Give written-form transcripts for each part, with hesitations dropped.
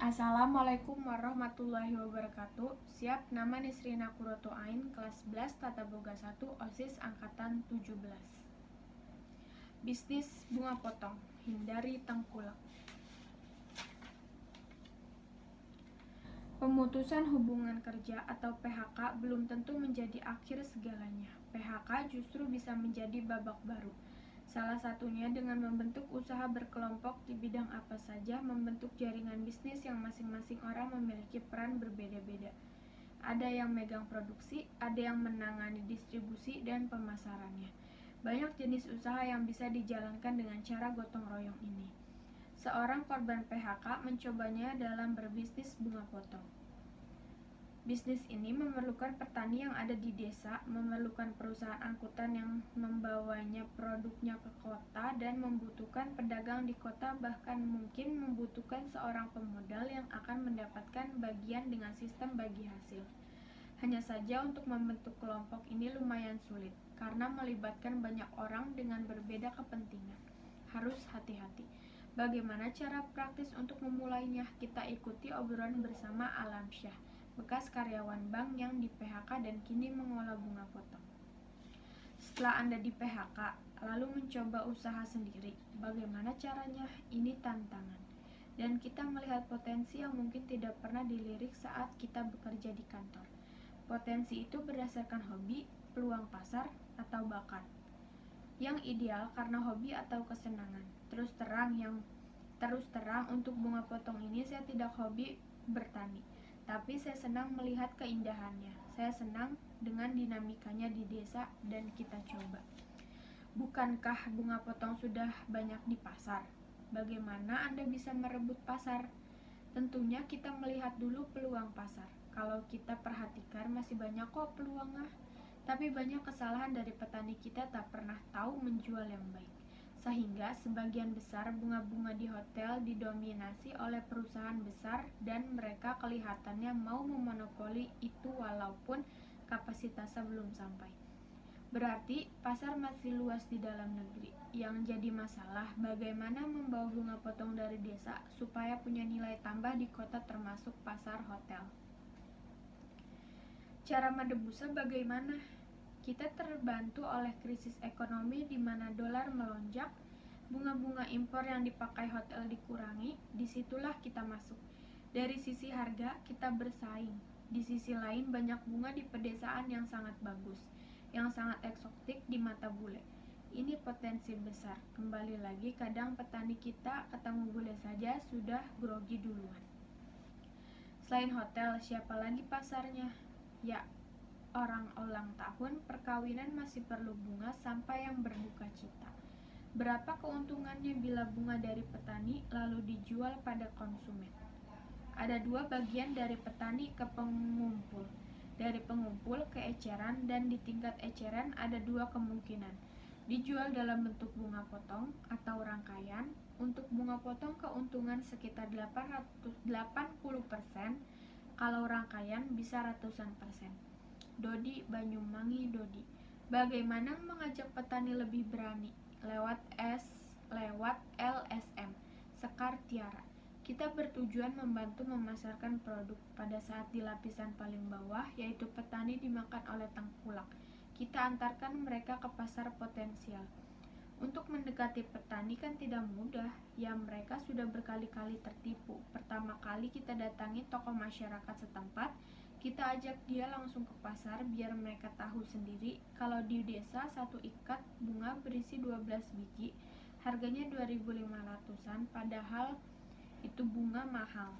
Assalamualaikum warahmatullahi wabarakatuh. Siap, nama Nisrina Kuroto Ain, kelas 11 Tata Boga 1, OSIS angkatan 17. Bisnis bunga potong, hindari tengkulak. Pemutusan hubungan kerja atau PHK belum tentu menjadi akhir segalanya. PHK justru bisa menjadi babak baru. Salah satunya dengan membentuk usaha berkelompok di bidang apa saja, membentuk jaringan bisnis yang masing-masing orang memiliki peran berbeda-beda. Ada yang megang produksi, ada yang menangani distribusi dan pemasarannya. Banyak jenis usaha yang bisa dijalankan dengan cara gotong royong ini. Seorang korban PHK mencobanya dalam berbisnis bunga potong. Bisnis ini memerlukan petani yang ada di desa, memerlukan perusahaan angkutan yang membawanya produknya ke kota, dan membutuhkan pedagang di kota, bahkan mungkin membutuhkan seorang pemodal yang akan mendapatkan bagian dengan sistem bagi hasil. Hanya saja untuk membentuk kelompok ini lumayan sulit, karena melibatkan banyak orang dengan berbeda kepentingan. Harus hati-hati. Bagaimana cara praktis untuk memulainya? Kita ikuti obrolan bersama Alam Syah, bekas karyawan bank yang di PHK dan kini mengolah bunga potong. Setelah Anda di PHK, lalu mencoba usaha sendiri, bagaimana caranya? Ini tantangan. Dan kita melihat potensi yang mungkin tidak pernah dilirik saat kita bekerja di kantor. Potensi itu berdasarkan hobi, peluang pasar, atau bakat. Yang ideal karena hobi atau kesenangan. Terus terang untuk bunga potong ini saya tidak hobi bertani, tapi saya senang melihat keindahannya. Saya senang dengan dinamikanya di desa dan kita coba. Bukankah bunga potong sudah banyak di pasar? Bagaimana Anda bisa merebut pasar? Tentunya kita melihat dulu peluang pasar. Kalau kita perhatikan masih banyak kok peluangnya. Tapi banyak kesalahan dari petani kita tak pernah tahu menjual yang baik. Sehingga sebagian besar bunga-bunga di hotel didominasi oleh perusahaan besar dan mereka kelihatannya mau memonopoli itu walaupun kapasitasnya belum sampai. Berarti pasar masih luas di dalam negeri. Yang jadi masalah bagaimana membawa bunga potong dari desa supaya punya nilai tambah di kota termasuk pasar hotel. Cara menebusnya bagaimana? Kita terbantu oleh krisis ekonomi di mana dolar melonjak, bunga-bunga impor yang dipakai hotel dikurangi, disitulah kita masuk. Dari sisi harga, kita bersaing. Di sisi lain, banyak bunga di pedesaan yang sangat bagus, yang sangat eksotik di mata bule. Ini potensi besar. Kembali lagi, kadang petani kita ketemu bule saja sudah grogi duluan. Selain hotel, siapa lagi pasarnya? Ya, orang ulang tahun, perkawinan masih perlu bunga sampai yang berduka cita. Berapa keuntungannya bila bunga dari petani lalu dijual pada konsumen? Ada dua bagian dari petani ke pengumpul. Dari pengumpul ke eceran, dan di tingkat eceran ada dua kemungkinan. Dijual dalam bentuk bunga potong atau rangkaian. Untuk bunga potong keuntungan sekitar 80%, kalau rangkaian bisa ratusan persen. Dodi Banyumangi Dodi. Bagaimana mengajak petani lebih berani? Lewat LSM, Sekar Tiara. Kita bertujuan membantu memasarkan produk. Pada saat di lapisan paling bawah, yaitu petani dimakan oleh tengkulak, kita antarkan mereka ke pasar potensial. Untuk mendekati petani kan tidak mudah, ya mereka sudah berkali-kali tertipu. Pertama kali kita datangi tokoh masyarakat setempat, kita ajak dia langsung ke pasar biar mereka tahu sendiri kalau di desa satu ikat bunga berisi 12 biji, harganya 2.500-an, padahal itu bunga mahal.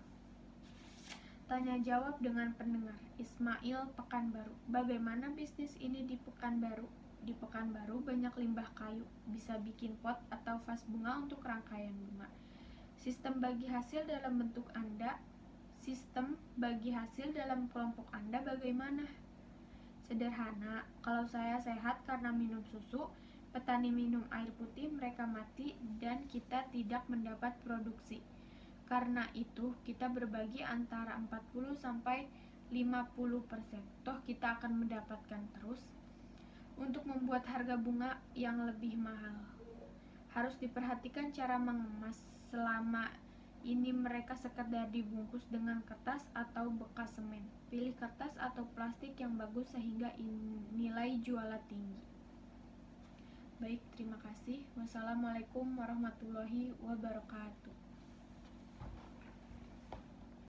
Tanya jawab dengan pendengar. Ismail Pekanbaru. Bagaimana bisnis ini di Pekanbaru? Di Pekanbaru banyak limbah kayu, bisa bikin pot atau vas bunga untuk rangkaian bunga. Sistem bagi hasil dalam kelompok Anda bagaimana? Sederhana, kalau saya sehat karena minum susu, petani minum air putih, mereka mati, dan kita tidak mendapat produksi. Karena itu, kita berbagi antara 40-50%. Toh kita akan mendapatkan terus. Untuk membuat harga bunga yang lebih mahal, harus diperhatikan cara mengemas. Selama ini mereka sekedar dibungkus dengan kertas atau bekas semen. Pilih kertas atau plastik yang bagus sehingga nilai jualnya tinggi. Baik, terima kasih. Wassalamualaikum warahmatullahi wabarakatuh.